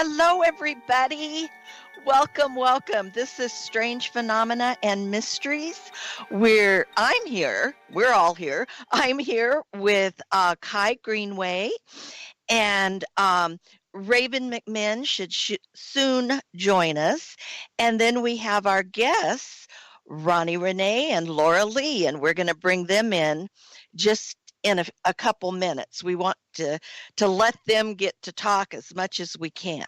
Hello, everybody. Welcome, welcome. This is Strange Phenomena and Mysteries. I'm here. We're all here. I'm here with Kai Greenway, and Raven McMinn should soon join us. And then we have our guests, Ronnie Renee and Laura Lee, and we're going to bring them in just in a couple minutes. We want to let them get to talk as much as we can.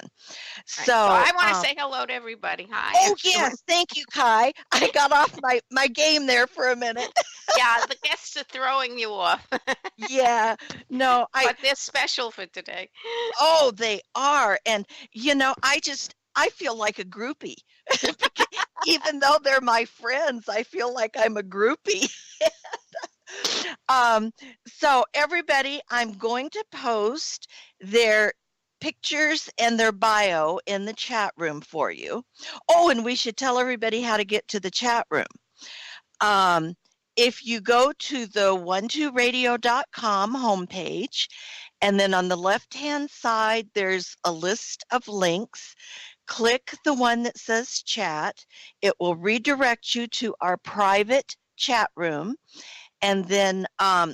So I want to say hello to everybody. Hi. Oh, yes. Thank you, Kai. I got off my game there for a minute. Yeah, the guests are throwing you off. Yeah. No, but they're special for today. Oh, they are. And, I feel like a groupie. Even though they're my friends, I feel like I'm a groupie. So everybody, I'm going to post their pictures and their bio in the chat room for you. Oh, and we should tell everybody how to get to the chat room. If you go to the 12radio.com homepage, and then on the left-hand side, there's a list of links. Click the one that says chat. It will redirect you to our private chat room. And then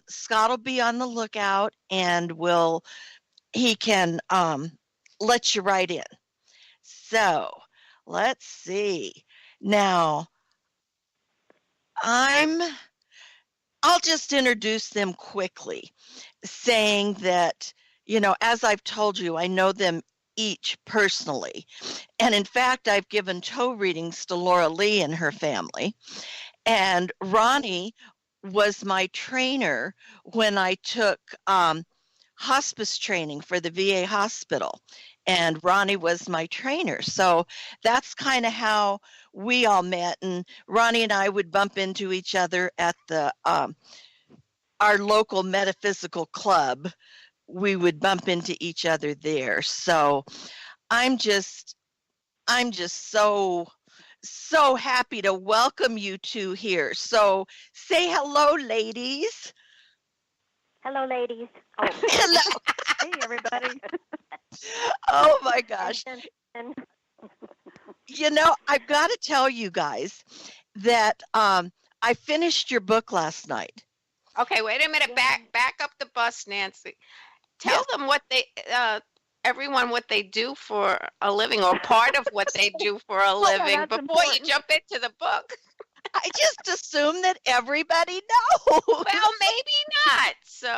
Scott will be on the lookout, and he can let you right in. So let's see. Now, I'll just introduce them quickly, saying that, as I've told you, I know them each personally. And in fact, I've given toe readings to Laura Lee and her family. And Ronnie was my trainer when I took hospice training for the VA hospital. And Ronnie was my trainer. So that's kind of how we all met. And Ronnie and I would bump into each other at the our local metaphysical club. We would bump into each other there. So I'm just so happy to welcome you two here. So say hello, ladies. Hello, ladies. Oh. Hello. Hey, everybody. Oh, my gosh. I've got to tell you guys that I finished your book last night. Okay, wait a minute. Yeah. Back up the bus, Nancy. Tell them what everyone what they do for a living, or part of what they do for a living before you jump into the book. I just assume that everybody knows. Well, maybe not. So,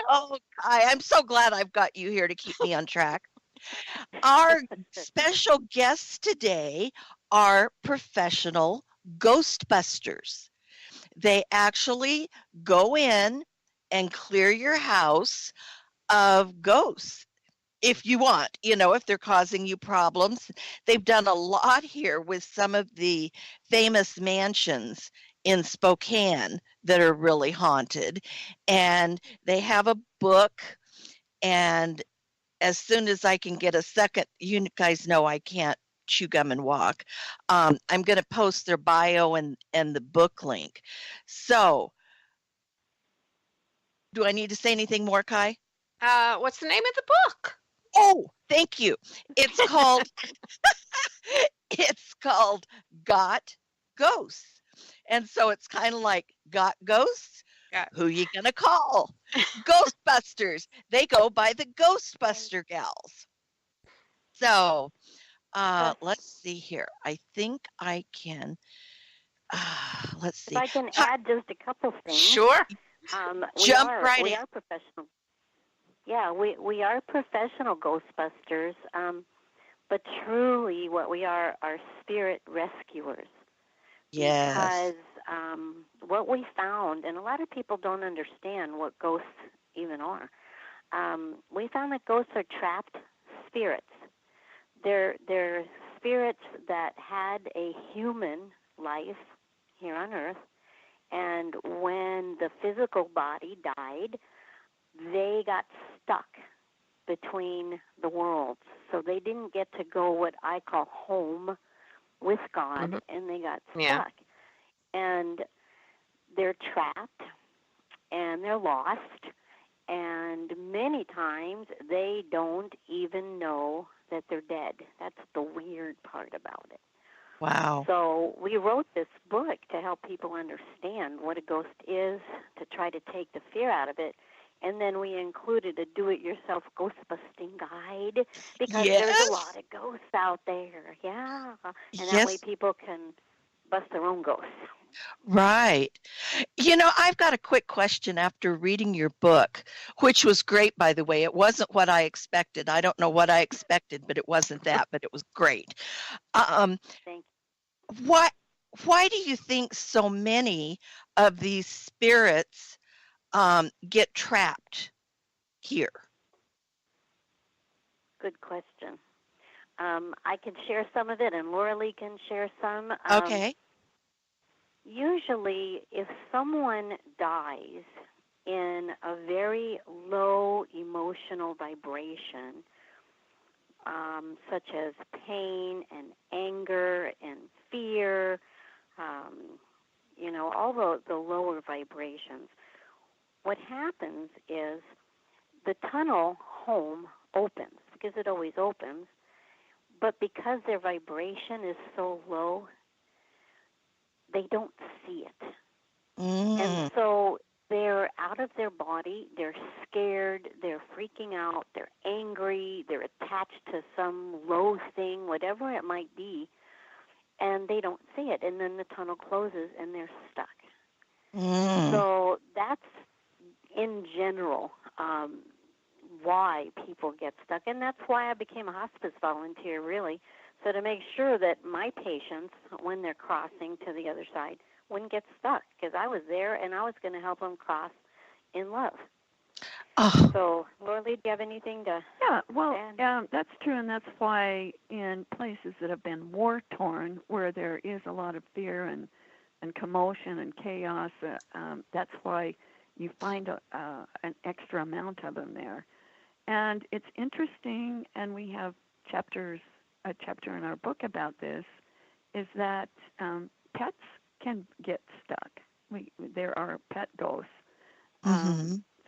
Oh, I'm so glad I've got you here to keep me on track. Our special guests today are professional Ghostbusters. They actually go in and clear your house of ghosts. If you want, if they're causing you problems. They've done a lot here with some of the famous mansions in Spokane that are really haunted. And they have a book, and as soon as I can get a second, you guys know I can't chew gum and walk. I'm going to post their bio and the book link. So, do I need to say anything more, Kai? What's the name of the book? Oh, thank you. It's called Got Ghosts. And so it's kind of like, got ghosts? Who you gonna call? Ghostbusters. They go by the Ghostbuster gals. So let's see here. I think I can let's see. If I can add just a couple things. Sure. Jump right in. We are professional. Yeah, we are professional Ghostbusters, but truly what we are spirit rescuers. Yes. Because what we found, and a lot of people don't understand what ghosts even are, we found that ghosts are trapped spirits. They're spirits that had a human life here on Earth, and when the physical body died, they got stuck between the worlds. So they didn't get to go what I call home with God, and they got stuck. Yeah. And they're trapped, and they're lost, And many times they don't even know that they're dead. That's the weird part about it. Wow. So we wrote this book to help people understand what a ghost is, to try to take the fear out of it. And then we included a do-it-yourself ghost-busting guide because there's a lot of ghosts out there. Yeah. And that way people can bust their own ghosts. Right. I've got a quick question after reading your book, which was great, by the way. It wasn't what I expected. I don't know what I expected, but it wasn't that, but it was great. Thank you. Why do you think so many of these spirits get trapped here? Good question. I can share some of it, and Laura Lee can share some. Okay. Usually, if someone dies in a very low emotional vibration, such as pain and anger and fear, all the lower vibrations, what happens is the tunnel home opens, because it always opens, but because their vibration is so low, they don't see it. And so they're out of their body, they're scared, they're freaking out, they're angry, they're attached to some low thing, whatever it might be, and they don't see it. And then the tunnel closes and they're stuck. So that's, in general, why people get stuck. And that's why I became a hospice volunteer, really. So to make sure that my patients, when they're crossing to the other side, wouldn't get stuck, because I was there and I was going to help them cross in love. Oh. So, Laura Lee, do you have anything to add? That's true, and that's why in places that have been war-torn, where there is a lot of fear and commotion and chaos, that's why you find an extra amount of them there. And it's interesting, and we have a chapter in our book about this, is that pets can get stuck. There are pet ghosts.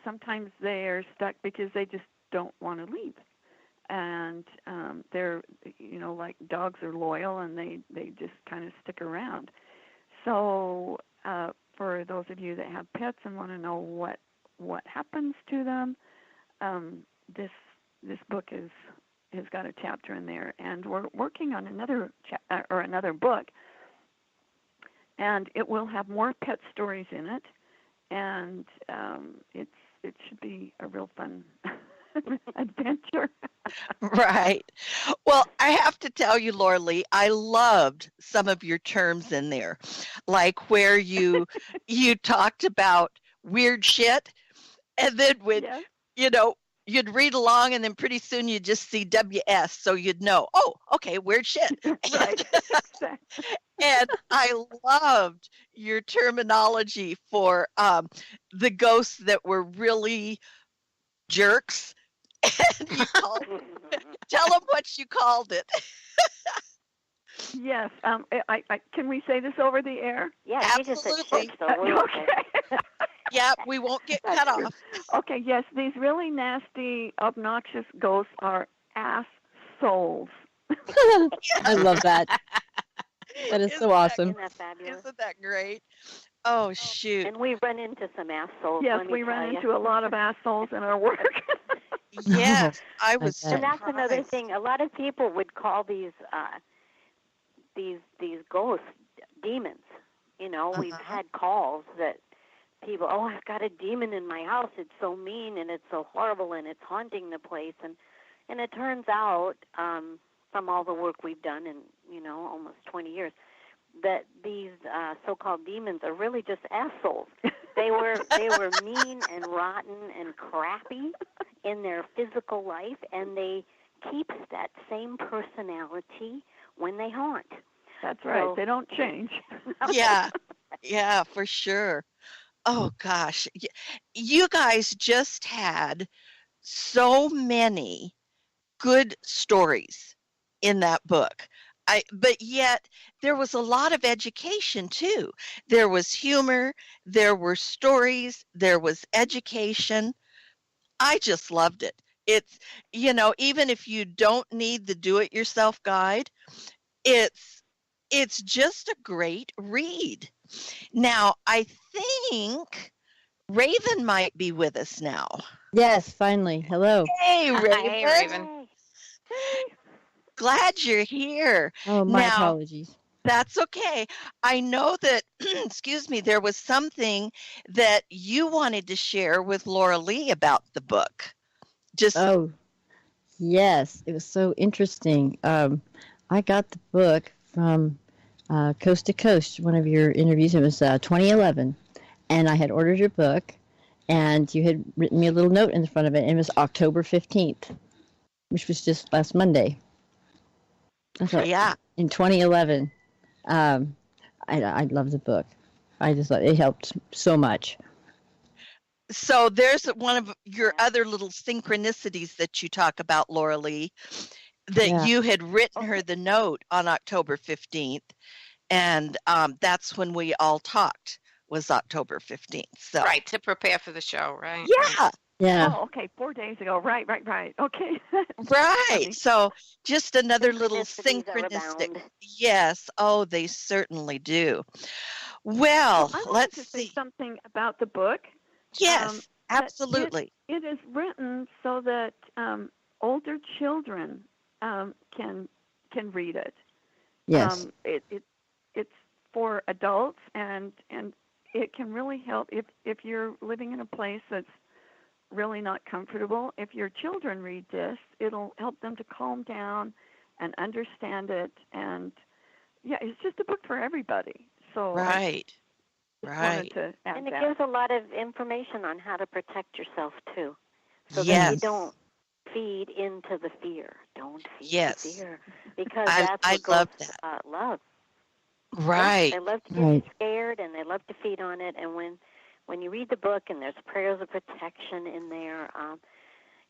Sometimes they are stuck because they just don't want to leave. And they're, like dogs are loyal, and they just kind of stick around. So for those of you that have pets and want to know what happens to them, this book has got a chapter in there, and we're working on another book, and it will have more pet stories in it, and it should be a real fun adventure. Right. Well, I have to tell you, Laura Lee, I loved some of your terms in there, like where you talked about weird shit, and then when you'd read along, and then pretty soon you'd just see WS, so you'd know, oh, okay, weird shit. Right. And I loved your terminology for the ghosts that were really jerks. And you tell them what you called it. Yes. I can we say this over the air? Yeah, absolutely. Okay. Yeah, we won't get cut off. Okay. Yes, these really nasty, obnoxious ghosts are assholes. I love that. That is so awesome. Isn't that fabulous? Isn't that great? Oh, shoot. And we run into some assholes. Yes, we run into a lot of assholes in our work. Yes, I was And that's surprised. another thing. A lot of people would call these ghosts demons. We've had calls that people, I've got a demon in my house. It's so mean and it's so horrible and it's haunting the place. And it turns out, from all the work we've done in almost 20 years, that these so-called demons are really just assholes. They were mean and rotten and crappy in their physical life, and they keep that same personality when they haunt. That's right. They don't change. Yeah, for sure. Oh, gosh. You guys just had so many good stories in that book. But yet there was a lot of education too. There was humor, there were stories, there was education. I just loved it. It's, even if you don't need the do-it-yourself guide, it's it's just a great read. Now, I think Raven might be with us now. Yes, finally. Hello. Hey, Raven. Hey, Raven. Glad you're here. Oh, my Now, apologies. that's okay. I know that, excuse me, there was something that you wanted to share with Laura Lee about the book. Oh, yes. It was so interesting. I got the book from Coast to Coast, one of your interviews. It was 2011. And I had ordered your book, and you had written me a little note in the front of it, and it was October 15th, which was just last Monday. I thought, yeah. In 2011. I love the book. I just thought it helped so much. So there's one of your other little synchronicities that you talk about, Laura Lee, that you had written her the note on October 15th. And that's when we all talked, was October 15th. So. Right, to prepare for the show, right? Yeah. Yeah. Oh, okay. 4 days ago. Right. Okay. Right. So just another little synchronistic. Yes. Oh, they certainly do. Well, I let's to see say something about the book. Yes, absolutely. It is written so that older children can read it. Yes. It's for adults, and it can really help if you're living in a place that's really not comfortable. If your children read this, it'll help them to calm down and understand it. And it's just a book for everybody. So right. Wanted to add and it that. gives a lot of information on how to protect yourself too, so yes. that you don't feed into the fear. Don't feed the fear, because I that's what love ghosts that. love. Right. They love to get scared, and they love to feed on it. And when you read the book and there's prayers of protection in there,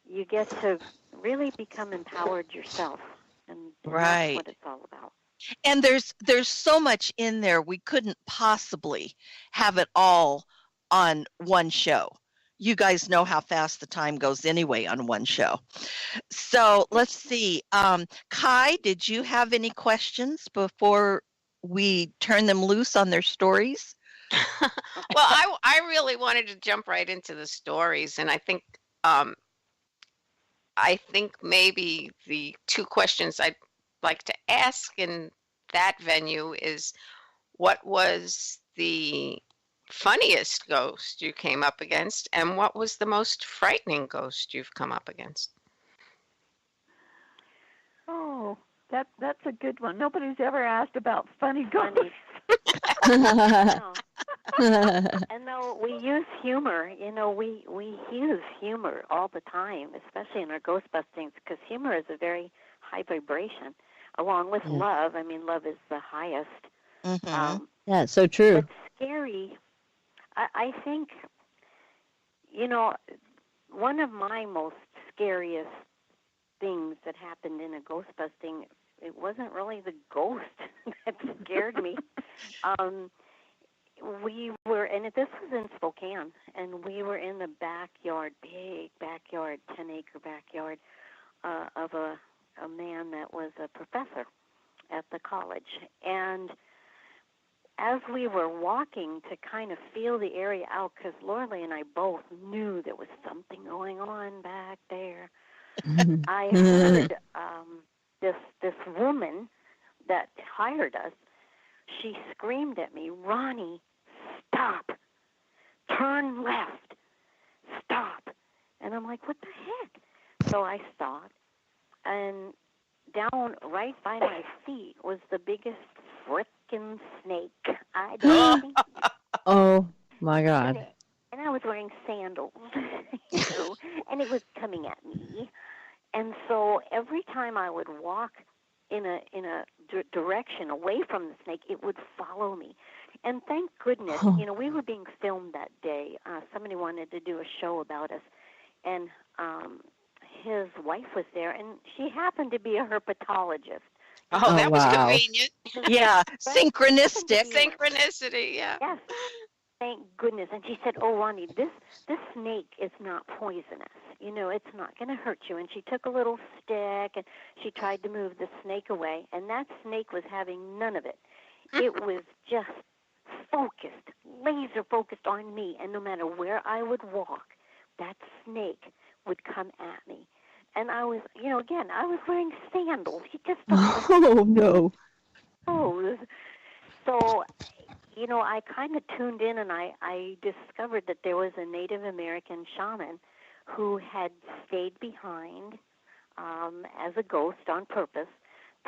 you get to really become empowered yourself, and that's what it's all about. And there's so much in there, we couldn't possibly have it all on one show. You guys know how fast the time goes anyway on one show. So let's see. Kai, did you have any questions before we turn them loose on their stories? Well, I really wanted to jump right into the stories, and I think maybe the two questions I'd like to ask in that venue is, what was the funniest ghost you came up against, and what was the most frightening ghost you've come up against? Oh, that's a good one. Nobody's ever asked about funny ghosts. No. And though we use humor, we use humor all the time, especially in our ghost bustings, because humor is a very high vibration, along with love. I mean, love is the highest. Mm-hmm. Yeah, it's so true. It's scary. I think, one of my most scariest things that happened in a ghost busting, it wasn't really the ghost that scared me. We were, and this was in Spokane, and we were in the backyard, big backyard, 10-acre backyard of a man that was a professor at the college. And as we were walking to kind of feel the area out, because Lorelei and I both knew there was something going on back there, I heard this woman that hired us, she screamed at me, "Ronnie, stop, turn left, stop." And I'm like, what the heck? So I stopped, and down right by my feet was the biggest frickin' snake I'd ever seen. Oh, my God. And I was wearing sandals, and it was coming at me. And so every time I would walk in a direction away from the snake, it would follow me. And thank goodness, we were being filmed that day. Somebody wanted to do a show about us, and his wife was there, and she happened to be a herpetologist. Oh, that was convenient. Yeah, synchronistic. Synchronicity, yeah. Yes, thank goodness. And she said, "Oh, Ronnie, this snake is not poisonous. it's not going to hurt you. And she took a little stick and she tried to move the snake away, and that snake was having none of it. It was just focused, laser focused on me, and no matter where I would walk, that snake would come at me. And I was, again, I was wearing sandals. You just don't Oh no. know. So, I kind of tuned in, and I discovered that there was a Native American shaman who had stayed behind as a ghost on purpose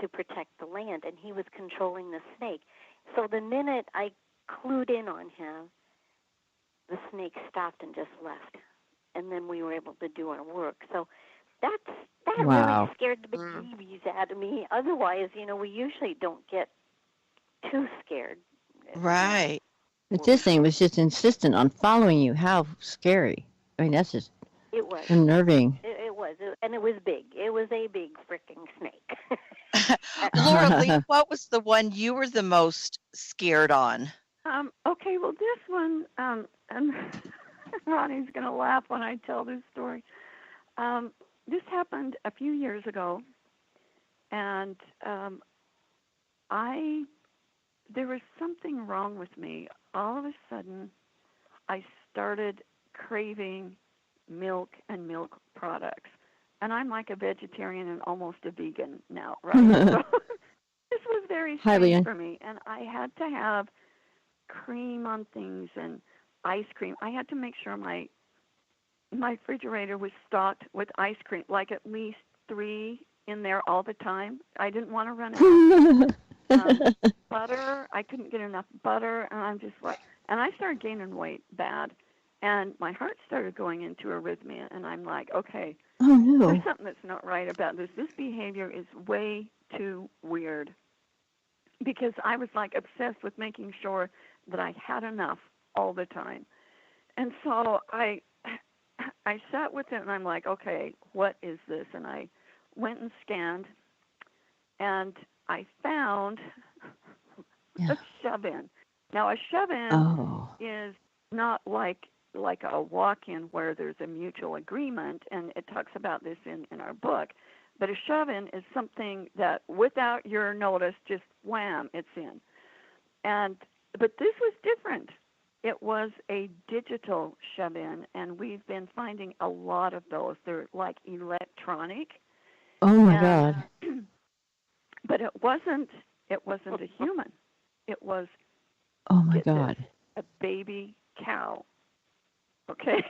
to protect the land, and he was controlling the snake. So the minute I clued in on him, the snake stopped and just left, and then we were able to do our work. So that Wow. really scared the bejeebies out of me. Otherwise, we usually don't get too scared. Right. But this thing was just insistent on following you. How scary. I mean, that's just It was. unnerving. It was, and it was big. It was a big freaking snake. Laura Lee, what was the one you were the most scared on? Okay, well, this one, and Ronnie's going to laugh when I tell this story. This happened a few years ago, and there was something wrong with me. All of a sudden, I started craving milk and milk products. And I'm like a vegetarian and almost a vegan now, right? So this was very strange for me. And I had to have cream on things and ice cream. I had to make sure my refrigerator was stocked with ice cream, like at least 3 in there all the time. I didn't want to run out. Butter, I couldn't get enough butter, and I'm just like, and I started gaining weight bad, and my heart started going into arrhythmia, and I'm like, okay, oh no, there's something that's not right about this. This behavior is way too weird, because I was like obsessed with making sure that I had enough all the time, and so I sat with it, and I'm like, okay, what is this? And I went and scanned, and I found a shove-in. Now, a shove-in is not like a walk-in where there's a mutual agreement, and it talks about this in our book. But a shove-in is something that, without your notice, just wham, it's in. But this was different. It was a digital shove-in, and we've been finding a lot of those. They're like electronic. Oh my God! But it wasn't a human. It was, oh my get God, this, a baby cow. Okay?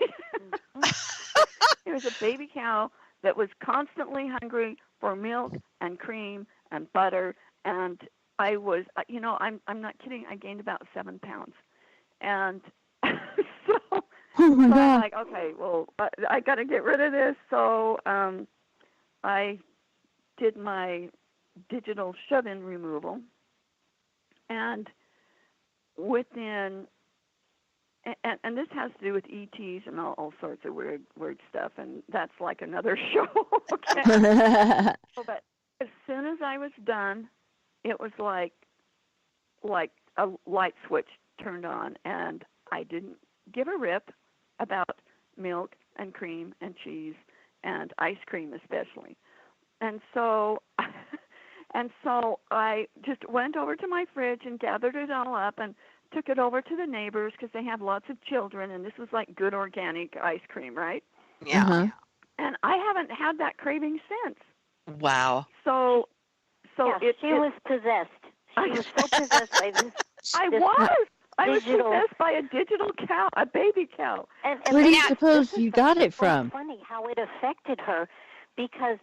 It was a baby cow that was constantly hungry for milk and cream and butter, and I was, I'm not kidding, I gained about 7 pounds. And so, oh my God. I'm like, okay, well, I got to get rid of this. So I did my digital shove-in removal, and within, and this has to do with ETs and all sorts of weird stuff, and that's like another show. Okay. But as soon as I was done, it was like a light switch turned on, and I didn't give a rip about milk and cream and cheese and ice cream especially. And so I just went over to my fridge and gathered it all up and took it over to the neighbors because they have lots of children, and this was like good organic ice cream, right? Yeah. Uh-huh. And I haven't had that craving since. Wow. So she was possessed. She was so possessed by this. I was digital. possessed by a digital cow, a baby cow. And Where do you this suppose is you got it so from? Funny how it affected her, because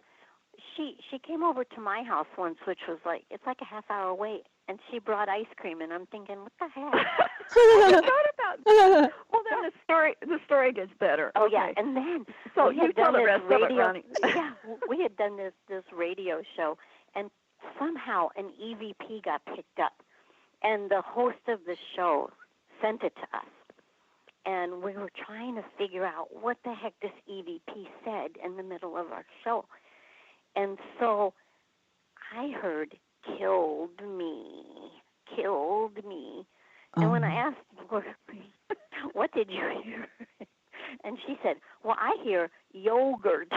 she came over to my house once, which was it's like a half-hour away, and she brought ice cream, and I'm thinking, what the heck? I forgot about that. Well, then the story gets better. Oh okay. yeah, and then so we you had tell done the this rest radio. of it, Ronnie. Yeah, we had done this radio show, and somehow an EVP got picked up, and the host of the show sent it to us. And we were trying to figure out what the heck this EVP said in the middle of our show. And so I heard, killed me. And when I asked Laura, what did you hear? And she said, well, I hear yogurt.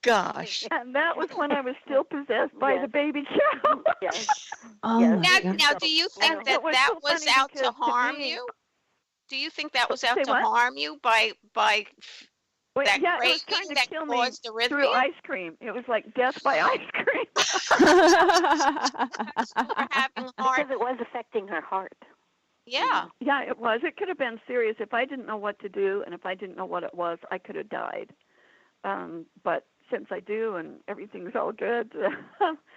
Gosh. And that was when I was still possessed by the baby child. Yes. Oh Yes. my Now, God. now, do you think that It was that so was funny out to because to harm me- you? Do you think that was out Say to what? harm you by Wait, that yeah, it was craving trying to that kill me caused through arrhythmia? ice cream. It was like death by ice cream. Because you were having heart. Because it was affecting her heart. Yeah. Yeah, it was. It could have been serious. If I didn't know what to do and if I didn't know what it was, I could have died. But since I do and everything's all good.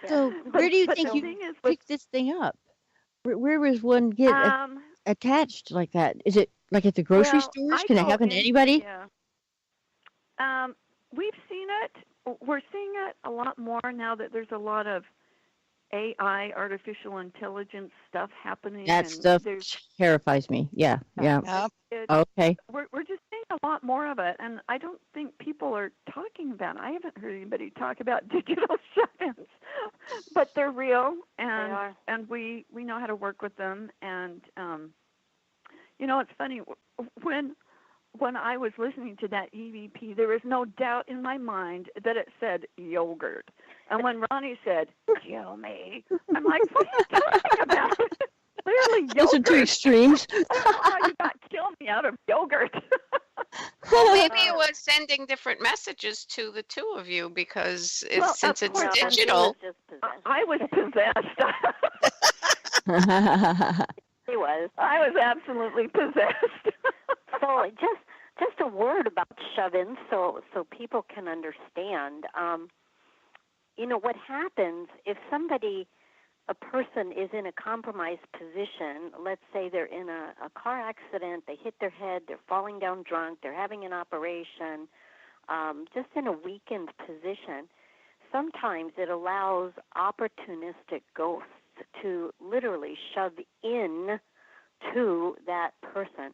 So But- where do you but think the you thing is with, picked this thing up? Where was one get attached like that? Is it like at the grocery well, stores? I Can it go happen to in- anybody? Yeah. We've seen it. We're seeing it a lot more now that there's a lot of AI, artificial intelligence stuff happening. That and stuff there's, terrifies me. Yeah. Yep. Okay. we're just seeing a lot more of it, and I don't think people are talking about it. I haven't heard anybody talk about digital shut-ins, but they're real, They and are. and we know how to work with them. And it's funny when I was listening to that EVP, there was no doubt in my mind that it said yogurt. And when Ronnie said, "Kill me," I'm like, "What are you talking about?" Clearly Those are yogurt. two extremes. I don't know how you got kill me out of yogurt. Well, maybe it was sending different messages to the two of you because Well, since of it's course, No, she digital. was just possessed. I was possessed. She was. I was absolutely possessed. So just a word about shove-ins, so people can understand. What happens if a person is in a compromised position? Let's say they're in a car accident, they hit their head, they're falling down drunk, they're having an operation, just in a weakened position. Sometimes it allows opportunistic ghosts to literally shove in to that person.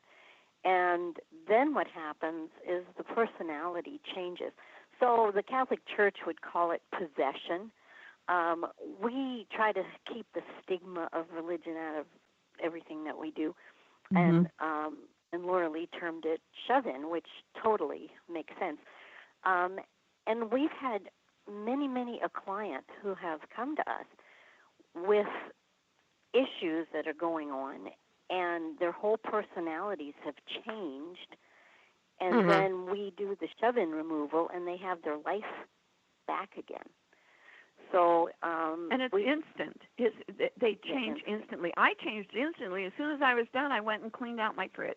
And then what happens is the personality changes. So the Catholic Church would call it possession. We try to keep the stigma of religion out of everything that we do. And Laura Lee termed it shove-in, which totally makes sense. And we've had many a client who have come to us with issues that are going on, and their whole personalities have changed, and then we do the shove-in removal, and they have their life back again. So and it's instant. They change instantly. I changed instantly. As soon as I was done, I went and cleaned out my fridge.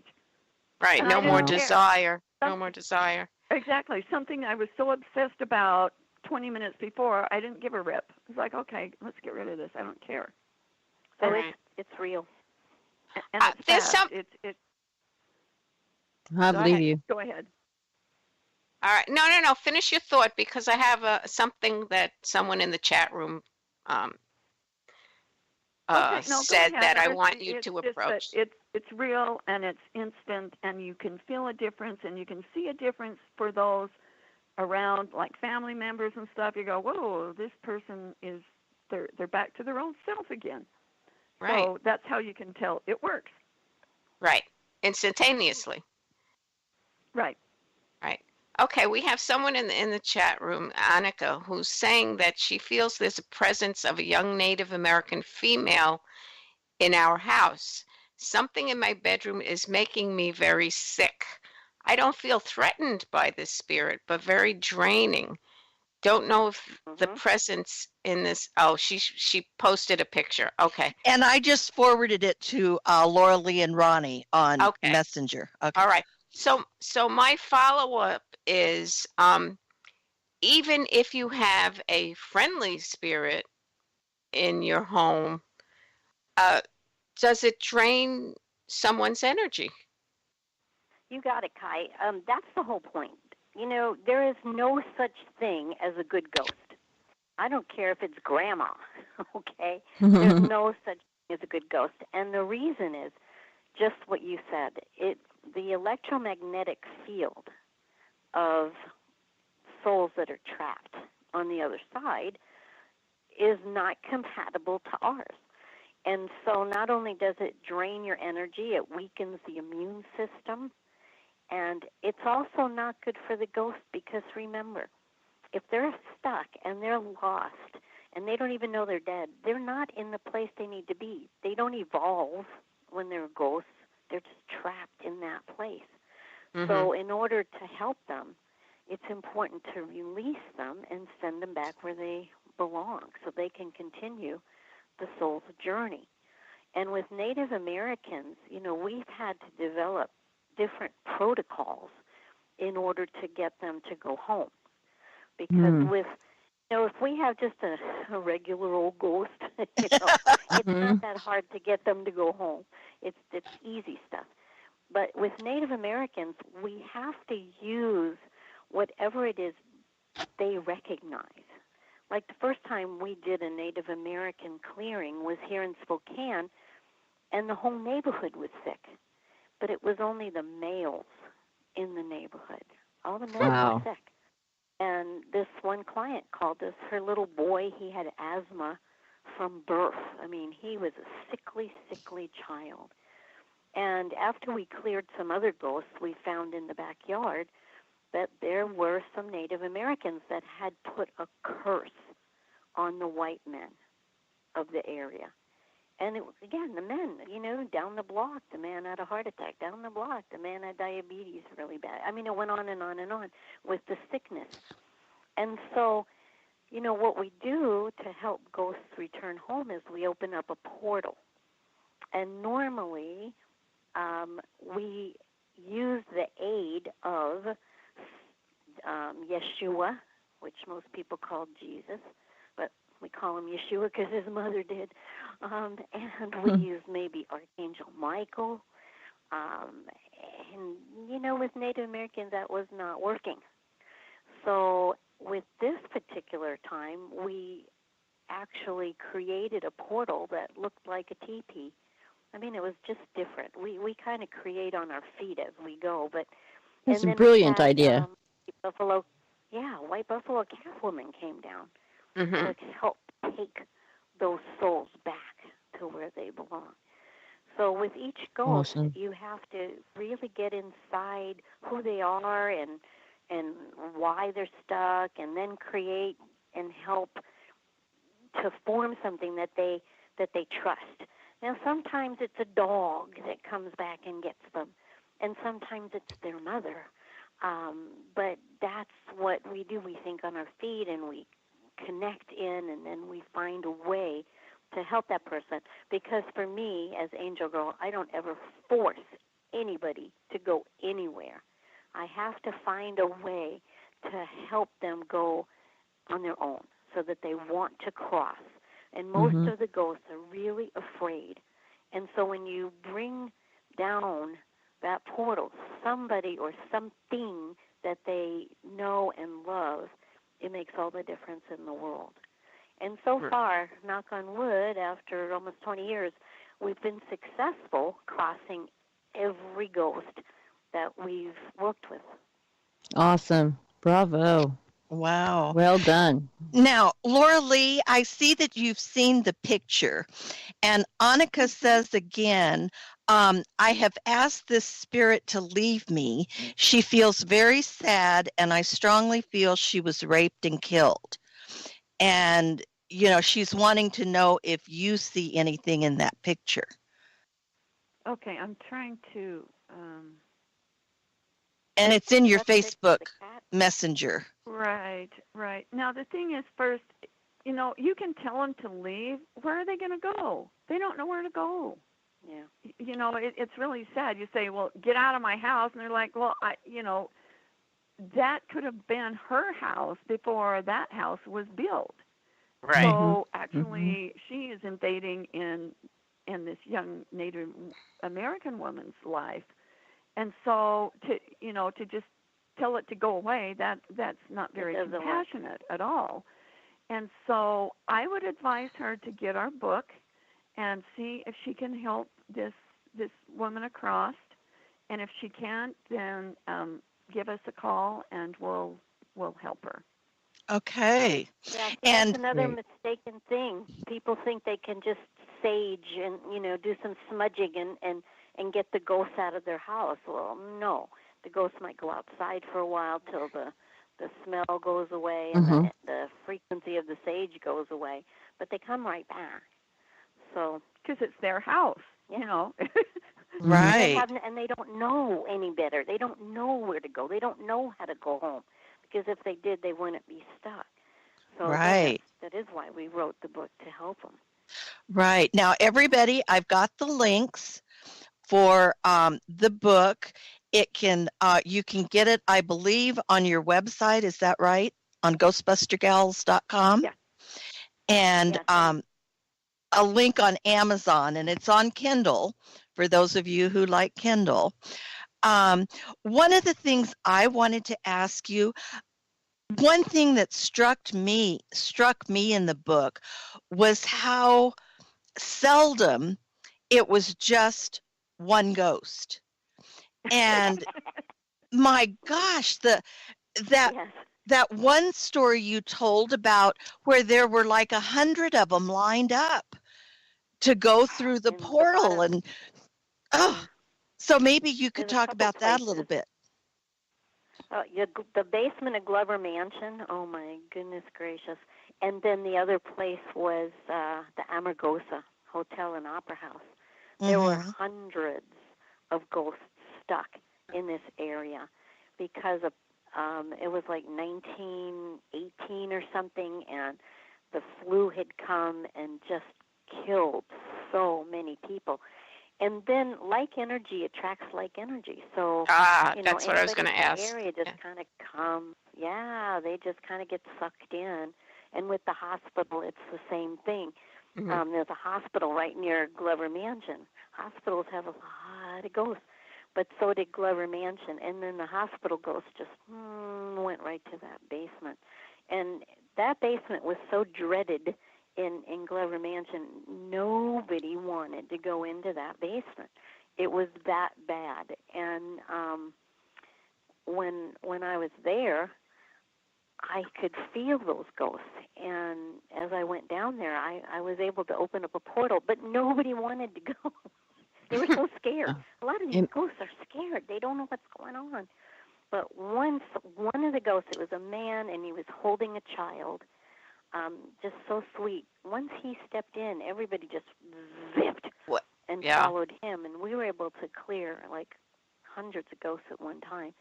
Right. And No I more didn't care. desire. No more desire. Exactly. Something I was so obsessed about 20 minutes before, I didn't give a rip. It's like, okay, let's get rid of this. I don't care. so Right. it's real. And it's there's fast. some- It's I Go believe ahead. you. Go ahead. All right. No. Finish your thought because I have something that someone in the chat room Okay, no, go said ahead. that I It's- want you it's to just that approach. It's real and it's instant, and you can feel a difference, and you can see a difference for those around, like family members and stuff. You go, whoa, this person they're back to their own self again. Right. So that's how you can tell it works. Right. Instantaneously. Right. Right. Okay, we have someone in the chat room, Annika, who's saying that she feels there's a presence of a young Native American female in our house. Something in my bedroom is making me very sick. I don't feel threatened by this spirit, but very draining. Don't know if the presence in this. Oh, she posted a picture. Okay. And I just forwarded it to Laura Lee and Ronnie on Okay. Messenger. Okay. All right. So my follow-up is even if you have a friendly spirit in your home, does it drain someone's energy? You got it, Kai. That's the whole point. There is no such thing as a good ghost. I don't care if it's grandma, okay? There's no such thing as a good ghost. And the reason is just what you said. The electromagnetic field of souls that are trapped on the other side is not compatible to ours. And so not only does it drain your energy, it weakens the immune system. And it's also not good for the ghost because remember, if they're stuck and they're lost and they don't even know they're dead, they're not in the place they need to be. They don't evolve when they're ghosts. They're just trapped in that place. So in order to help them, it's important to release them and send them back where they belong so they can continue the soul's journey. And with Native Americans, we've had to develop different protocols in order to get them to go home. Because if we have just a regular old ghost, it's not that hard to get them to go home. It's easy stuff. But with Native Americans, we have to use whatever it is they recognize. Like the first time we did a Native American clearing was here in Spokane, and the whole neighborhood was sick. But it was only the males in the neighborhood. All the men were sick. And this one client called us, her little boy, he had asthma from birth. I mean, he was a sickly, sickly child. And after we cleared some other ghosts we found in the backyard, that there were some Native Americans that had put a curse on the white men of the area. And it was, again, the men, down the block, the man had a heart attack. Down the block, the man had diabetes really bad. I mean, it went on and on and on with the sickness. And so, what we do to help ghosts return home is we open up a portal. And normally, we use the aid of Yeshua, which most people call Jesus, but we call him Yeshua because his mother did. And we use maybe Archangel Michael. And, with Native Americans, that was not working. So with this particular time, we actually created a portal that looked like a teepee. I mean, it was just different. We kind of create on our feet as we go. But It's a brilliant idea. White Buffalo calf woman came down to help take those souls back to where they belong. So with each ghost, you have to really get inside who they are and why they're stuck, and then create and help to form something that they trust. Now, sometimes it's a dog that comes back and gets them, and sometimes it's their mother. But that's what we do. We think on our feet, and we connect in, and then we find a way to help that person. Because for me, as Angel Girl, I don't ever force anybody to go anywhere. I have to find a way to help them go on their own so that they want to cross. And most of the ghosts are really afraid. And so when you bring down that portal, somebody or something that they know and love, it makes all the difference in the world. And so far, knock on wood, after almost 20 years, we've been successful crossing every ghost that we've worked with. Awesome. Bravo. Wow. Well done. Now, Laura Lee, I see that you've seen the picture. And Annika says again, I have asked this spirit to leave me. She feels very sad, and I strongly feel she was raped and killed. And, she's wanting to know if you see anything in that picture. Okay, I'm trying to... And it's in your Facebook Messenger. Right. Now, the thing is, first, you can tell them to leave. Where are they going to go? They don't know where to go. Yeah. It's really sad. You say, well, get out of my house. And they're like, well, that could have been her house before that house was built. Right. So actually, she is invading in this young Native American woman's life. And so to just tell it to go away, that's not very compassionate at all. And so I would advise her to get our book and see if she can help this woman across. And if she can't, then give us a call and we'll help her. Okay. Yeah, that's another mistaken thing. People think they can just sage and do some smudging and get the ghosts out of their house. Well, no, the ghosts might go outside for a while till the smell goes away and Mm-hmm. the frequency of the sage goes away, but they come right back. So because it's their house, Right. and they don't know any better. They don't know where to go. They don't know how to go home, because if they did, they wouldn't be stuck. So Right. that is why we wrote the book, to help them. Right. Now, everybody, I've got the links for the book. You can get it, I believe, on your website. Is that right? On ghostbustergals.com? Yeah. And Yes. a link on Amazon, and it's on Kindle for those of you who like Kindle. One of the things I wanted to ask you, one thing that struck me in the book was how seldom it was just one ghost. And my gosh, that Yes. that one story you told about where there were like 100 of them lined up to go through the In portal, and yeah. so maybe you could There's a talk couple about that a little places. bit. The basement of Glover Mansion. Oh my goodness gracious! And then the other place was the Amargosa Hotel and Opera House. There were Mm-hmm. hundreds of ghosts stuck in this area because of it was like 1918 or something, and the flu had come and just killed so many people. And then like energy attracts like energy. So, That's what I was anybody going in to the ask. area just kind of come. Yeah, they just kind of get sucked in. And with the hospital, it's the same thing. Mm-hmm. There's a hospital right near Glover Mansion. Hospitals have a lot of ghosts, but so did Glover Mansion. And then the hospital ghosts just went right to that basement. And that basement was so dreaded in Glover Mansion, nobody wanted to go into that basement. It was that bad. And when I was there, I could feel those ghosts. And as I went down there, I was able to open up a portal, but nobody wanted to go. They were so scared. A lot of these ghosts are scared. They don't know what's going on. But once one of the ghosts, it was a man, and he was holding a child, just so sweet. Once he stepped in, everybody just zipped What? and Yeah. followed him, and we were able to clear like hundreds of ghosts at one time.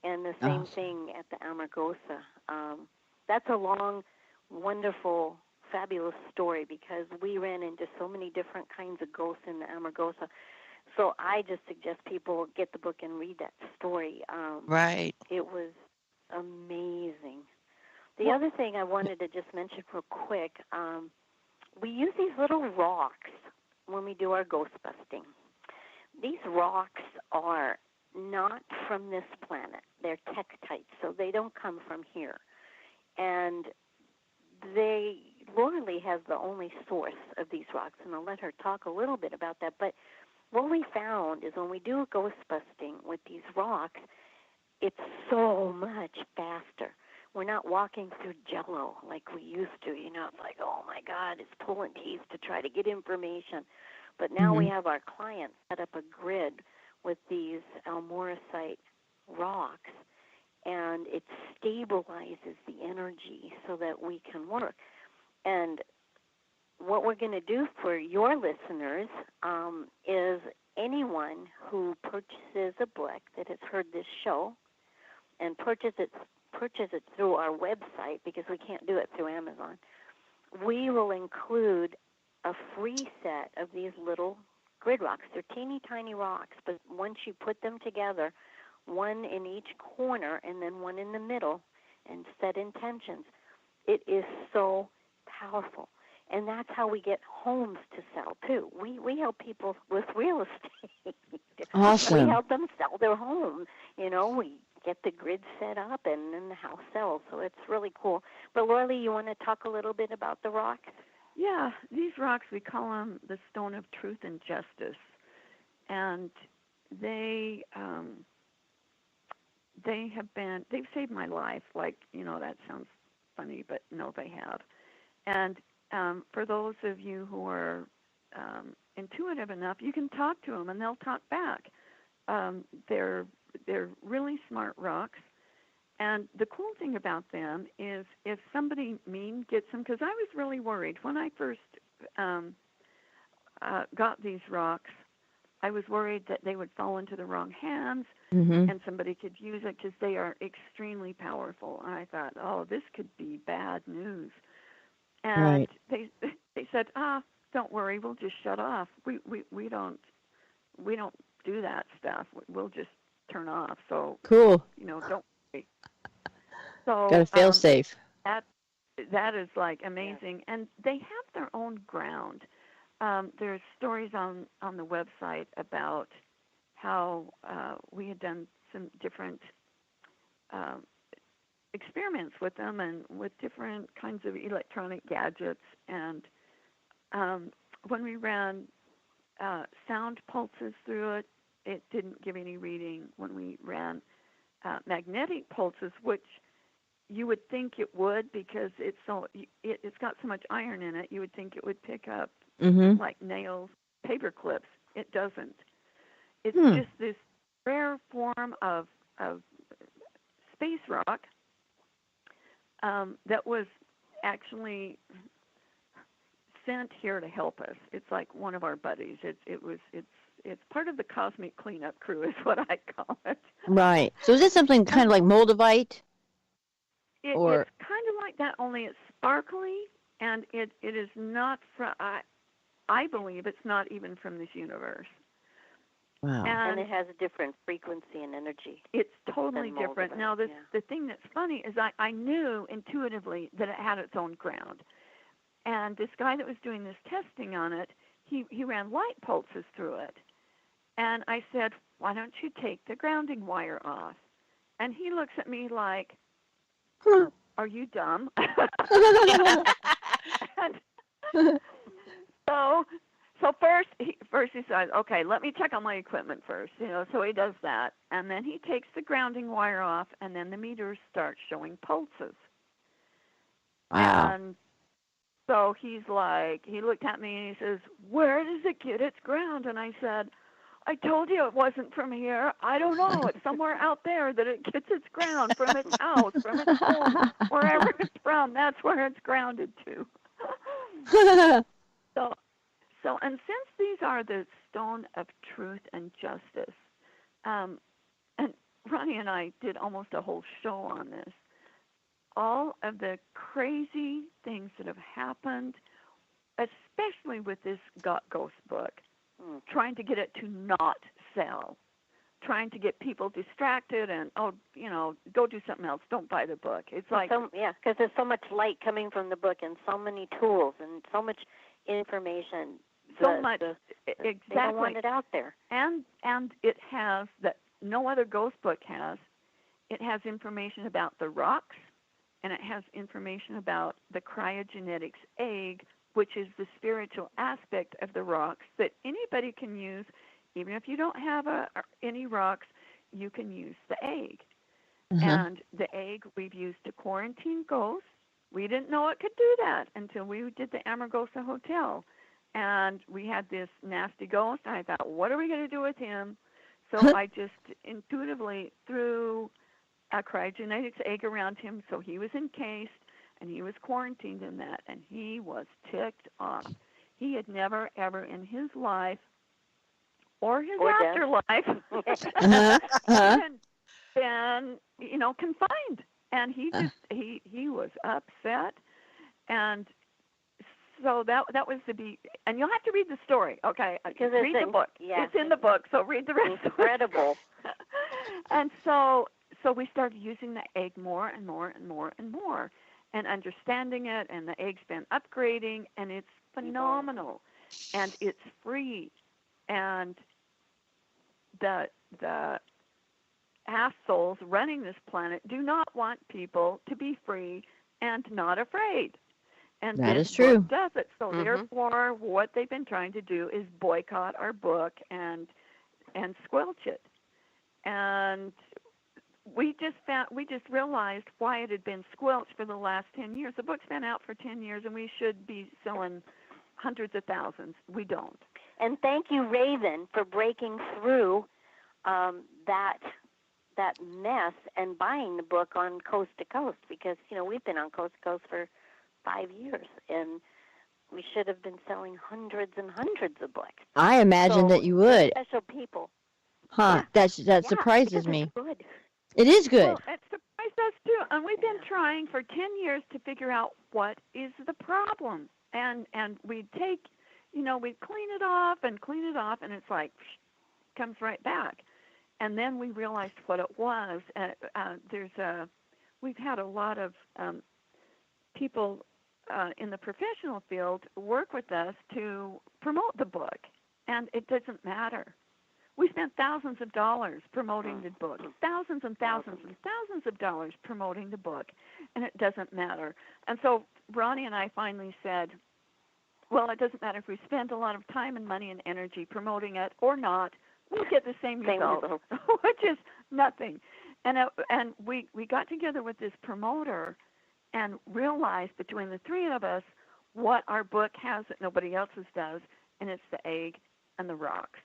And the same thing at the Amargosa. That's a long, wonderful, fabulous story, because we ran into so many different kinds of ghosts in the Amargosa. So I just suggest people get the book and read that story. Right. It was amazing. The other thing I wanted to just mention real quick, we use these little rocks when we do our ghost busting. These rocks are not from this planet. They're tektite, so they don't come from here. And Laura Lee has the only source of these rocks, and I'll let her talk a little bit about that. But what we found is when we do ghost busting with these rocks, it's so much faster. We're not walking through Jello like we used to. It's like, oh my God, it's pulling teeth to try to get information. But now we have our clients set up a grid with these almoricite rocks, and it stabilizes the energy so that we can work. And what we're going to do for your listeners is anyone who purchases a book that has heard this show and purchase it through our website, because we can't do it through Amazon, we will include a free set of these little grid rocks. They're teeny tiny rocks, but once you put them together, one in each corner and then one in the middle, and set intentions, it is so powerful. And that's how we get homes to sell too. We help people with real estate. Awesome. We help them sell their home. We get the grid set up, and then the house sells. So it's really cool. But Laura Lee, you want to talk a little bit about the rocks? Yeah, these rocks, we call them the Stone of Truth and Justice. And they've saved my life. Like, that sounds funny, but no, they have. And for those of you who are intuitive enough, you can talk to them and they'll talk back. They're really smart rocks. And the cool thing about them is if somebody mean gets them, because I was really worried when I first got these rocks. I was worried that they would fall into the wrong hands and somebody could use it because they are extremely powerful. And I thought, oh, this could be bad news. And they said, don't worry, we'll just shut off. We don't do that stuff. We'll just turn off. So Cool. Don't worry. So Got to fail safe. That is like amazing, and they have their own ground. There's stories on the website about how we had done some different experiments with them and with different kinds of electronic gadgets. And when we ran sound pulses through it, it didn't give any reading. When we ran magnetic pulses, which you would think it would because it's got so much iron in it, you would think it would pick up like nails, paper clips. It doesn't. It's just this rare form of space rock that was actually sent here to help us. It's like one of our buddies. It's part of the cosmic cleanup crew is what I call it. Right. So is this something kind of like moldavite? It's kind of like that, only it's sparkly, and it is not from, I believe it's not even from this universe. Wow. And it has a different frequency and energy. It's totally different. Now, the thing that's funny is I knew intuitively that it had its own ground. And this guy that was doing this testing on it, he ran light pulses through it. And I said, why don't you take the grounding wire off? And he looks at me like, are you dumb? So first he says, okay, let me check on my equipment first. So he does that, and then he takes the grounding wire off, and then the meters start showing pulses. Wow. And so he's like, he looked at me and he says, where does it get its ground? And I said, I told you it wasn't from here. I don't know. It's somewhere out there that it gets its ground, from its house, from its home, wherever it's from. That's where it's grounded to. So, and since these are the stone of truth and justice, and Ronnie and I did almost a whole show on this, all of the crazy things that have happened, especially with this Ghost book, trying to get it to not sell, trying to get people distracted and, go do something else. Don't buy the book. It's like... because there's so much light coming from the book and so many tools and so much information. Exactly. They don't want it out there. And it has, that no other ghost book has, it has information about the rocks, and it has information about the cryogenetics egg, which is the spiritual aspect of the rocks that anybody can use. Even if you don't have any rocks, you can use the egg. And the egg we've used to quarantine ghosts. We didn't know it could do that until we did the Amargosa Hotel. And we had this nasty ghost, and I thought, what are we going to do with him? So I just intuitively threw a cryogenetics egg around him, so he was encased, and he was quarantined in that, and he was ticked off. He had never, ever in his life or his afterlife been, confined. And he just, he was upset. And so that was and you'll have to read the story, okay? Read the book. Yeah, it's in the book, so read the rest. Incredible. And so we started using the egg more and more and more and more, and understanding it, and the egg's been upgrading, and it's phenomenal, and it's free, and the assholes running this planet do not want people to be free and not afraid. And that this is true. book does it. So therefore, what they've been trying to do is boycott our book and squelch it. And we just realized why it had been squelched for the last 10 years. The book's been out for 10 years, and we should be selling hundreds of thousands. We don't. And thank you, Raven, for breaking through that mess and buying the book on Coast to Coast, because we've been on Coast to Coast for 5 years, and we should have been selling hundreds and hundreds of books. I imagine that you would. Special people. Huh? Yeah. That surprises me. It's good. It is good. Well, it surprised us too, and we've been trying for 10 years to figure out what is the problem, and we'd take, we'd clean it off, and it's like comes right back, and then we realized what it was. We've had a lot of people in the professional field work with us to promote the book, and it doesn't matter. We spent thousands of dollars promoting the book, thousands and thousands and thousands of dollars promoting the book, and it doesn't matter. And so Ronnie and I finally said, well, it doesn't matter if we spend a lot of time and money and energy promoting it or not, we'll get the same result, which is nothing. And we got together with this promoter and realized between the three of us what our book has that nobody else's does, and it's the egg and the rocks.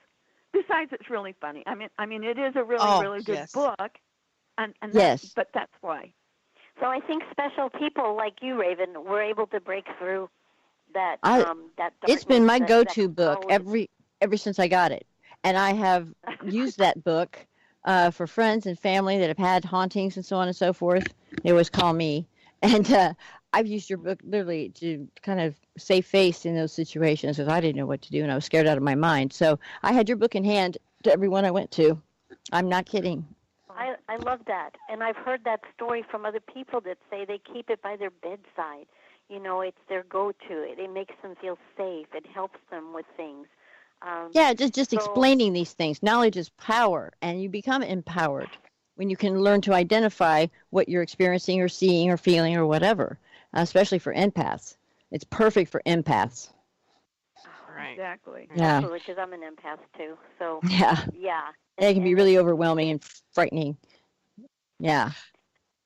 Besides, it's really funny. I mean, it is a really good book, and yes, but that's why. So I think special people like you, Raven, were able to break through that. That it's been my go-to book ever since I got it, and I have used that book for friends and family that have had hauntings and so on and so forth. They always call me, and I've used your book literally to kind of save face in those situations because I didn't know what to do and I was scared out of my mind. So I had your book in hand to everyone I went to. I'm not kidding. I love that. And I've heard that story from other people that say they keep it by their bedside. It's their go-to. It makes them feel safe. It helps them with things. Just explaining these things. Knowledge is power, and you become empowered when you can learn to identify what you're experiencing or seeing or feeling or whatever, especially for empaths. It's perfect for empaths. Right. Exactly. Yeah. Absolutely, because I'm an empath too. So yeah. It can be really overwhelming and frightening. Yeah.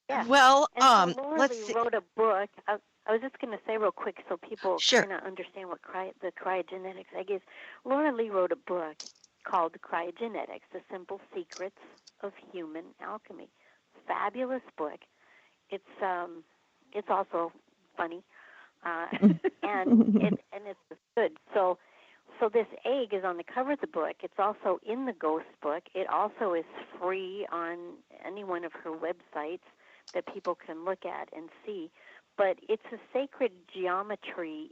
Yeah. Well, and so let's see. wrote a book. I was just going to say real quick so people Sure. kind of understand what the cryogenetics egg is. Laura Lee wrote a book called Cryogenetics: The Simple Secrets of Human Alchemy. Fabulous book. It's also funny, and it's good. So this egg is on the cover of the book. It's also in the ghost book. It also is free on any one of her websites that people can look at and see. But it's a sacred geometry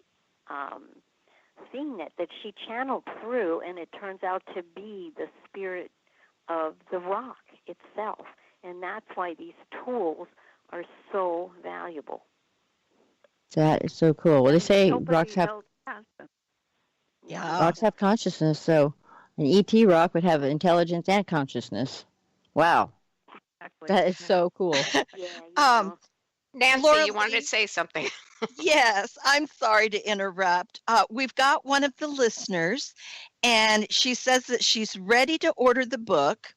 thing that she channeled through, and it turns out to be the spirit of the rock itself. And that's why these tools are so valuable. That is so cool. Well, they say rocks have consciousness, so an ET rock would have intelligence and consciousness. Wow. Exactly. That is so cool. Nancy, Laura you wanted Lee, to say something. Yes, I'm sorry to interrupt. We've got one of the listeners, and she says that she's ready to order the book.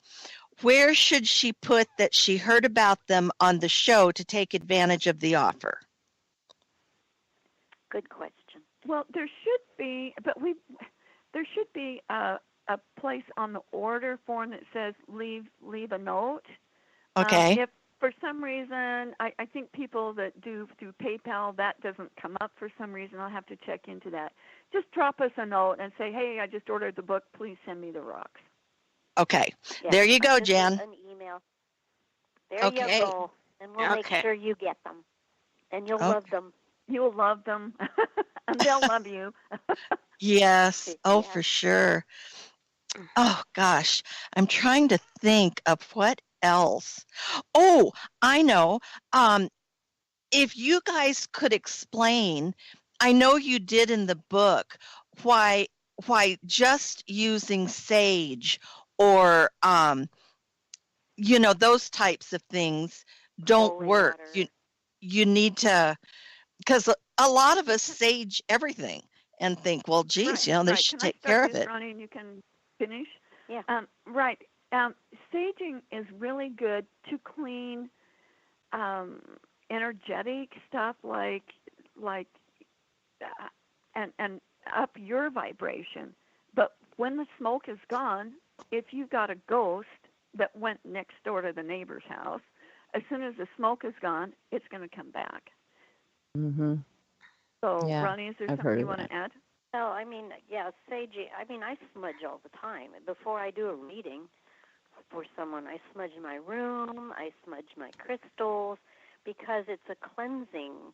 Where should she put that she heard about them on the show to take advantage of the offer? Good question. Well, there should be a place on the order form that says leave a note. Okay. If for some reason, I think people that do through PayPal, that doesn't come up for some reason. I'll have to check into that. Just drop us a note and say, hey, I just ordered the book. Please send me the rocks. Okay. Yeah, there you go, just Jen. An email. There Okay. you go. And we'll make sure you get them. And you'll love them. You'll love them. And they'll love you. Yes. Oh, for sure. Oh, gosh. I'm trying to think of what else. Oh, I know. If you guys could explain, I know you did in the book, why just using sage or those types of things don't Holy work. water. You need to, because a lot of us sage everything and think, well, geez, they should take care of it. Ronnie, and you can finish. Yeah. Right. Saging is really good to clean energetic stuff and up your vibration. But when the smoke is gone, if you've got a ghost that went next door to the neighbor's house, as soon as the smoke is gone, it's going to come back. Mhm. So, Yeah, Ronnie, is there I've something heard you of want that. to add? No, I mean, yeah, sage. I mean, I smudge all the time. Before I do a reading for someone, I smudge my room, I smudge my crystals, because it's a cleansing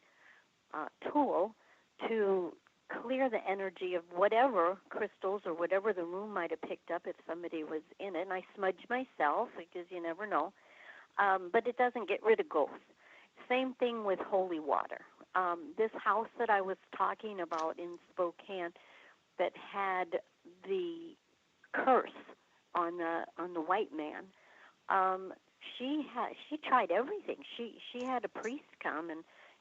tool to clear the energy of whatever crystals or whatever the room might have picked up if somebody was in it. And I smudge myself because you never know. But it doesn't get rid of ghosts. Same thing with holy water. This house that I was talking about in Spokane that had the curse on the white man. She tried everything. She had a priest come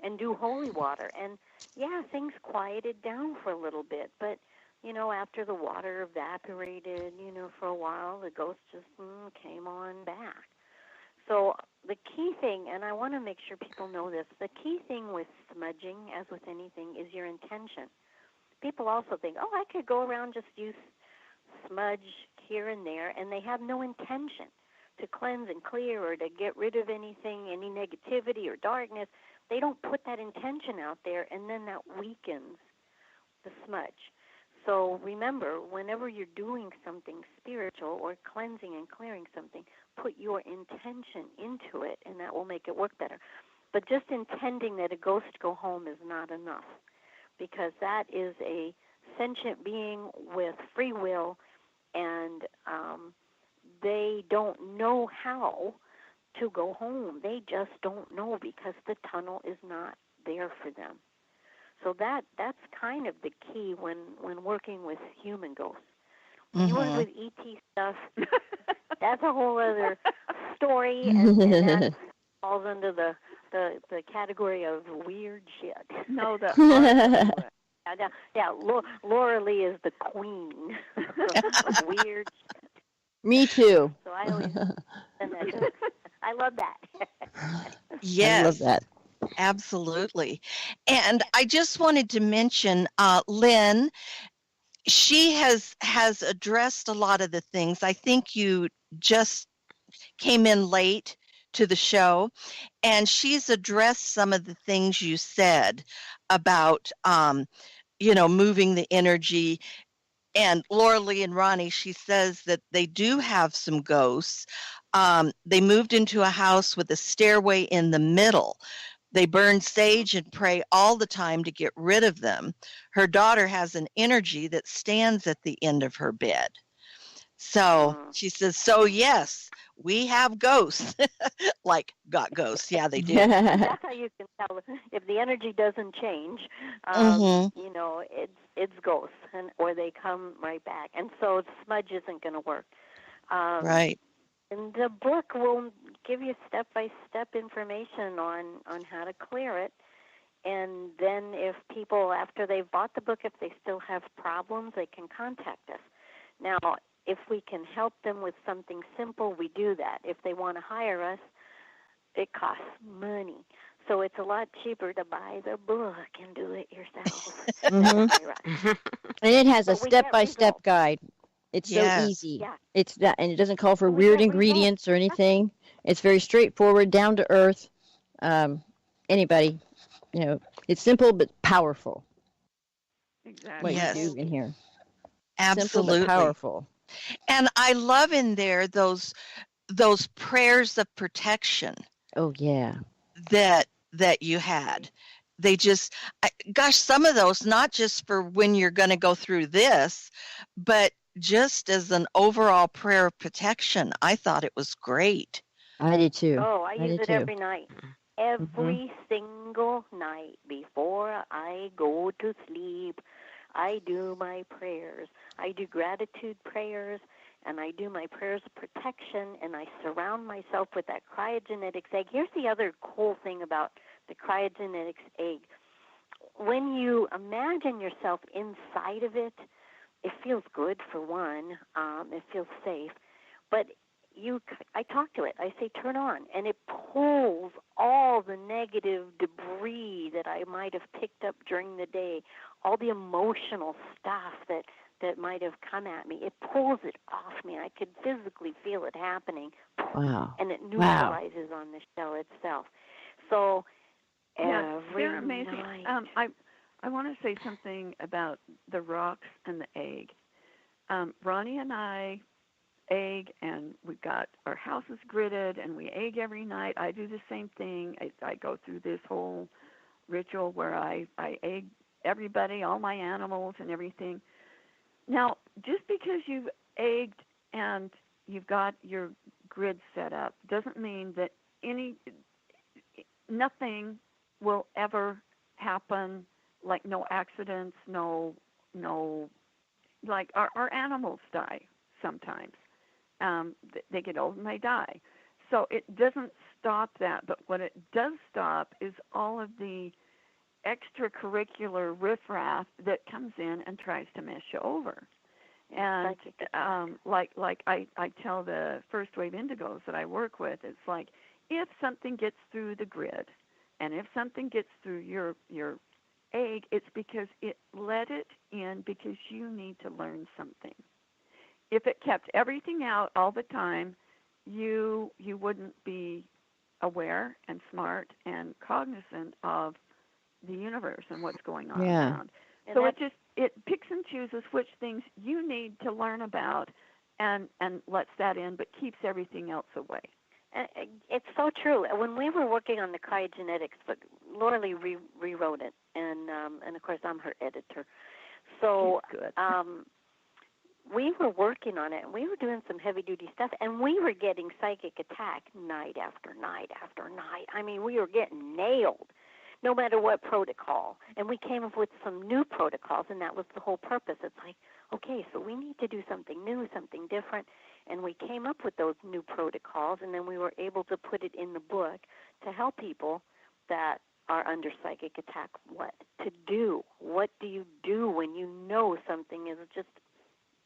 and do holy water, and yeah, things quieted down for a little bit, but after the water evaporated, for a while, the ghost just came on back. So the key thing, and I want to make sure people know this, the key thing with smudging, as with anything, is your intention. People also think, oh, I could go around just use smudge here and there, and they have no intention to cleanse and clear or to get rid of anything, any negativity or darkness. They don't put that intention out there, and then that weakens the smudge. So remember, whenever you're doing something spiritual or cleansing and clearing something, put your intention into it, and that will make it work better. But just intending that a ghost go home is not enough, because that is a sentient being with free will, and they don't know how to go home. They just don't know because the tunnel is not there for them. So that's kind of the key when working with human ghosts. When you work with ET stuff, that's a whole other story, and that falls under the category of weird shit. No, the Yeah, Laura Lee is the queen of weird shit. Me too. So I always send that joke. I love that. I love Yes, that. absolutely. And I just wanted to mention Lynn. She has addressed a lot of the things. I think you just came in late to the show, and she's addressed some of the things you said about moving the energy. And Laura Lee and Ronnie, she says that they do have some ghosts. They moved into a house with a stairway in the middle. They burn sage and pray all the time to get rid of them. Her daughter has an energy that stands at the end of her bed. So she says, so yes, we have ghosts. Like, got ghosts. Yeah, they do. That's how you can tell if the energy doesn't change. It's ghosts, or they come right back, and so smudge isn't going to work. Right. And the book will give you step-by-step information on how to clear it. And then if people, after they've bought the book, if they still have problems, they can contact us. Now, if we can help them with something simple, we do that. If they want to hire us, it costs money. So it's a lot cheaper to buy the book and do it yourself. And it has a But we get step-by-step results. guide. It's so Yes. easy. Yeah. It's that, and it doesn't call for And we weird get results. ingredients or anything. It's very straightforward, down to earth. Anybody, it's simple but powerful. exactly. What Yes. you do in here. Absolutely. Simple but powerful. And I love in there those prayers of protection Oh yeah. that you had. They just, gosh, some of those, not just for when you're going to go through this, but just as an overall prayer of protection. I thought it was great. I did too. Oh, I use did it too. every night. Every single night before I go to sleep, I do my prayers. I do gratitude prayers, and I do my prayers of protection, and I surround myself with that cryogenetics egg. Here's the other cool thing about the cryogenetics egg. When you imagine yourself inside of it, it feels good for one. It feels safe. But I talk to it. I say, turn on, and it pulls all all the negative debris that I might have picked up during the day, all the emotional stuff that might have come at me. It pulls it off me. I could physically feel it happening. Wow. And it Wow. neutralizes on the shell itself. So every they're amazing. night. I want to say something about the rocks and the egg. Ronnie and I egg, and we've got our houses gridded, and we egg every night. I do the same thing. I go through this whole ritual where I egg everybody, all my animals and everything. Now, just because you've egged and you've got your grid set up doesn't mean that nothing will ever happen, like no accidents, no, like our animals die sometimes. They get old and they die. So it doesn't stop that. But what it does stop is all of the extracurricular riffraff that comes in and tries to mess you over. And like I tell the first wave indigos that I work with, it's like, if something gets through the grid and if something gets through your egg, it's because it let it in because you need to learn something. If it kept everything out all the time, you wouldn't be aware and smart and cognizant of the universe and what's going on around. So it picks and chooses which things you need to learn about and lets that in, but keeps everything else away. It's so true. When we were working on the cryogenetics, but Lorley rewrote it, and of course I'm her editor. So we were working on it, and we were doing some heavy-duty stuff, and we were getting psychic attack night after night after night. I mean, we were getting nailed, no matter what protocol. And we came up with some new protocols, and that was the whole purpose. It's like, okay, so we need to do something new, something different. And we came up with those new protocols, and then we were able to put it in the book to help people that are under psychic attack what to do. What do you do when you know something is just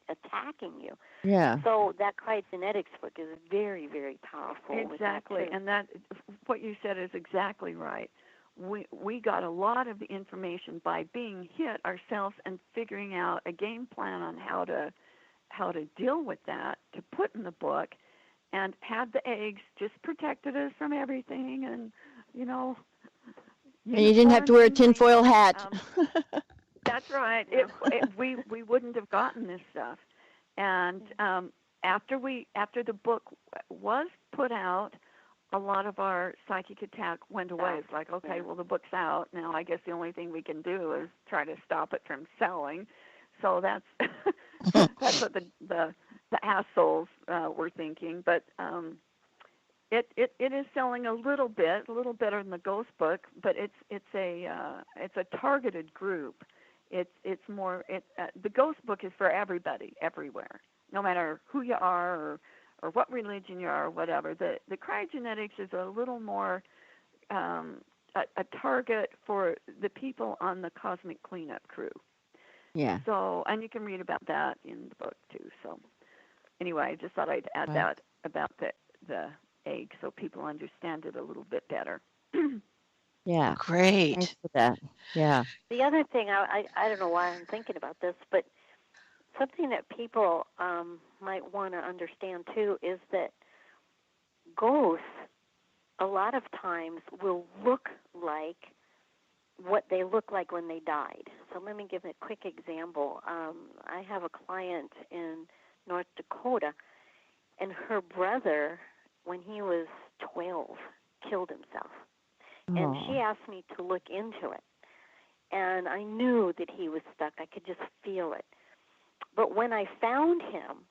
attacking you? Yeah. So that cryogenetics book is very, very powerful. Exactly, and that what you said is exactly right. We got a lot of the information by being hit ourselves and figuring out a game plan on how to deal with that to put in the book, and had the eggs just protected us from everything, and and you didn't have to wear a tinfoil hat. That's right. We wouldn't have gotten this stuff. And after the book was put out, a lot of our psychic attack went away. It's like, okay, well, the book's out now. I guess the only thing we can do is try to stop it from selling. So that's that's what the assholes were thinking. But it is selling a little better than the ghost book. But it's a targeted group. It's more the ghost book is for everybody, everywhere, no matter who you are or what religion you are or whatever. The cryogenetics is a little more a target for the people on the cosmic cleanup crew. Yeah. So, and you can read about that in the book too. So, anyway, I just thought I'd add that about the egg so people understand it a little bit better. Yeah. Great. Thanks for that. Yeah. The other thing, I don't know why I'm thinking about this, but something that people might want to understand too is that ghosts a lot of times will look like what they look like when they died. So let me give a quick example. I have a client in North Dakota, and her brother, when he was 12, killed himself. And she asked me to look into it. And I knew that he was stuck. I could just feel it. But when I found him,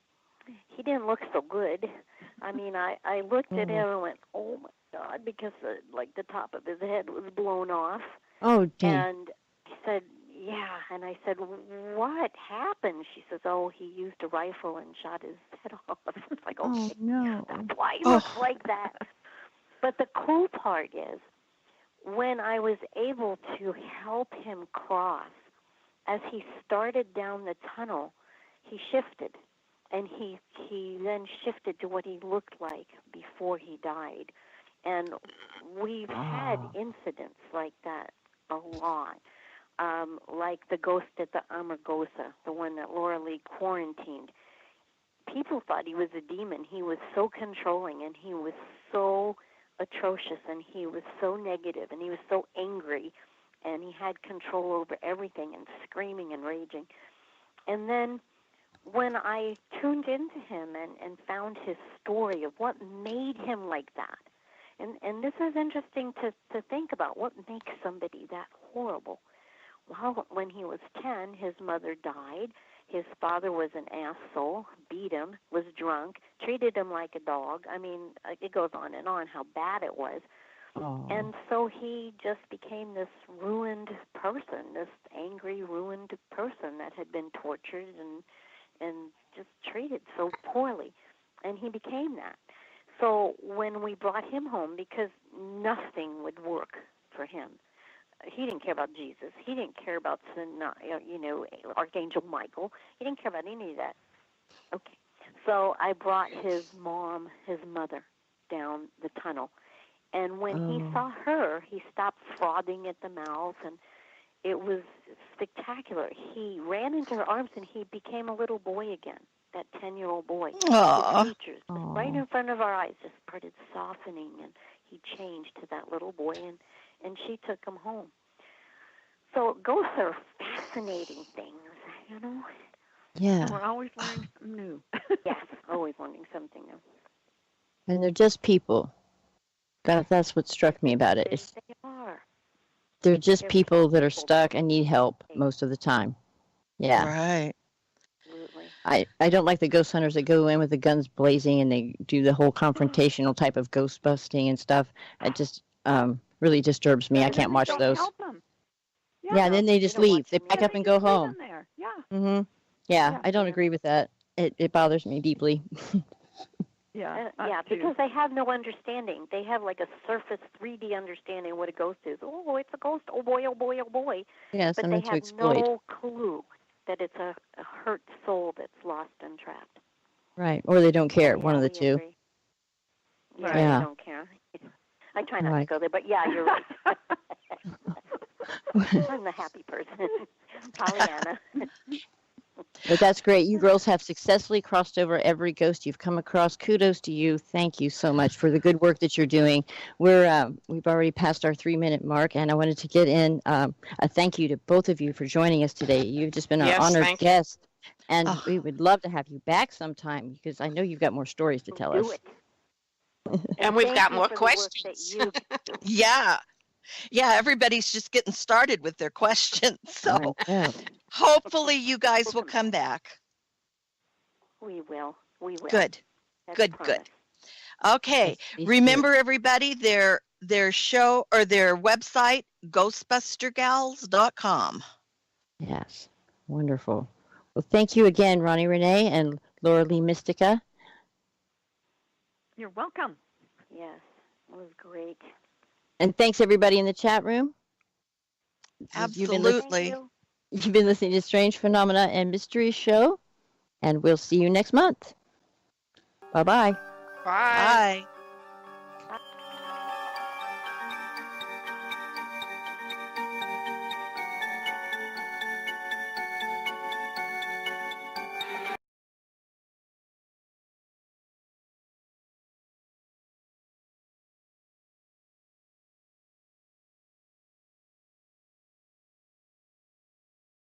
he didn't look so good. I mean, I looked at him and went, oh, my God, because, the top of his head was blown off. Oh, dear. And he said, yeah. And I said, what happened? She says, oh, he used a rifle and shot his head off. It's like, okay, oh, no. That's why he looks like that. But the cool part is, when I was able to help him cross, as he started down the tunnel, he shifted. And he then shifted to what he looked like before he died. And we've had incidents like that a lot. Like the ghost at the Amargosa, the one that Laura Lee quarantined. People thought he was a demon. He was so controlling, and he was so atrocious, and he was so negative, and he was so angry, and he had control over everything and screaming and raging. And then when I tuned into him and found his story of what made him like that, and this is interesting to think about, what makes somebody that horrible. Well, when he was 10, his mother died. His father was an asshole, beat him, was drunk, treated him like a dog. I mean, it goes on and on how bad it was. Oh. And so he just became this ruined person, this angry, ruined person that had been tortured and just treated so poorly. And he became that. So when we brought him home, because nothing would work for him, he didn't care about Jesus. He didn't care about Archangel Michael. He didn't care about any of that. Okay. So I brought his mother, down the tunnel. And when he saw her, he stopped frothing at the mouth, and it was spectacular. He ran into her arms, and he became a little boy again, that 10-year-old boy. Aww. His features, right in front of our eyes, just started softening, and he changed to that little boy, and she took him home. So ghosts are fascinating things, you know? Yeah. We're always learning something new. Yes, always learning something new. And they're just people. That's what struck me about it. They are. They're just They're people that are people. stuck and need help most of the time. Yeah. Right. Absolutely. I don't like the ghost hunters that go in with the guns blazing and they do the whole confrontational type of ghost busting and stuff. It just really disturbs me. I And then can't they watch don't those. help them. Yeah, and then they just don't watch leave. They them pack either. up and go home. There. Yeah. Yeah, Yeah. I don't agree with that. It bothers me deeply. Yeah. Yeah, too. because they have no understanding. They have like a surface 3D understanding of what a ghost is. Oh, it's a ghost. Oh, boy, oh, boy, oh, boy. Yeah, But something they to have exploit. no clue that it's a hurt soul that's lost and trapped. Right, or they don't care. Yeah, One of the we two. agree. Yeah, Yeah. they don't care. I try not to Right. go there, but yeah, you're right. I'm the happy person. Pollyanna. But that's great. You girls have successfully crossed over every ghost you've come across. Kudos to you. Thank you so much for the good work that you're doing. We've already passed our 3-minute mark, and I wanted to get in a thank you to both of you for joining us today. You've just been an Yes, honored thank you. guest, and Oh. we would love to have you back sometime because I know you've got more stories to tell Do us. it. And we've thank got you more for the work that questions. you do. Yeah. Yeah, everybody's just getting started with their questions. So I know. hopefully you guys will come back. We will. We will. Good. That's Good, a promise. good. Okay. Yes, please do. Remember, everybody, their show or their website, ghostbustergals.com. Yes, wonderful. Well, thank you again, Ronnie Renee and Laura Lee Mistycah. You're welcome. Yes, it was great. And thanks everybody in the chat room. Absolutely. Thank you. You've been listening to Strange Phenomena and Mystery Show, and we'll see you next month. Bye-bye. Bye. Bye.